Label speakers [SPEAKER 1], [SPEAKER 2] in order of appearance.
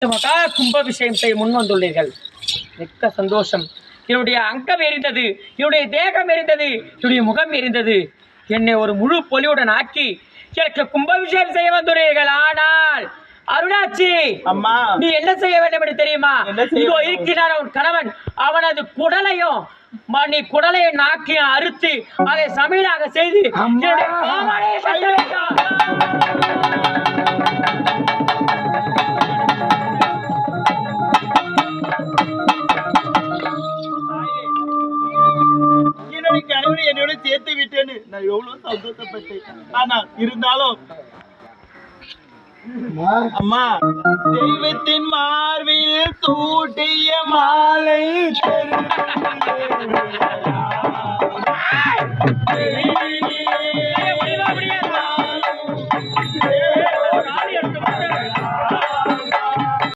[SPEAKER 1] மகா கும்பாபிஷேகத்தை முன் வந்துள்ளீர்கள். மிக்க சந்தோஷம். என்னுடைய அங்கம் எரிந்தது, என்னுடைய தேகம் எரிந்தது, என்னுடைய முகம் எரிந்தது. என்னை ஒரு முழு பொலிவுடன் ஆக்கி எனக்கு கும்பாபிஷேகம் செய்ய வந்துள்ளீர்கள். ஆனால் அருளாட்சி,
[SPEAKER 2] அம்மா,
[SPEAKER 1] நீ என்ன செய்ய வேண்டும் என்று தெரியுமா? இதோ இருக்கிறார் அவன் கணவன், அவனது குடலையும் நீ குடலையை நாக்கி அறுத்து அதை சமையலாக செய்து
[SPEAKER 2] என்னுடைய கணவனை என்னோட சேர்த்து விட்டேன்னு நான் எவ்வளவு சந்தோஷப்பட்டேன். ஆனா இருந்தாலும் அம்மா, தெய்வத்தின் மார்பில் சூட்டிய மாலை தெய்வத்தின்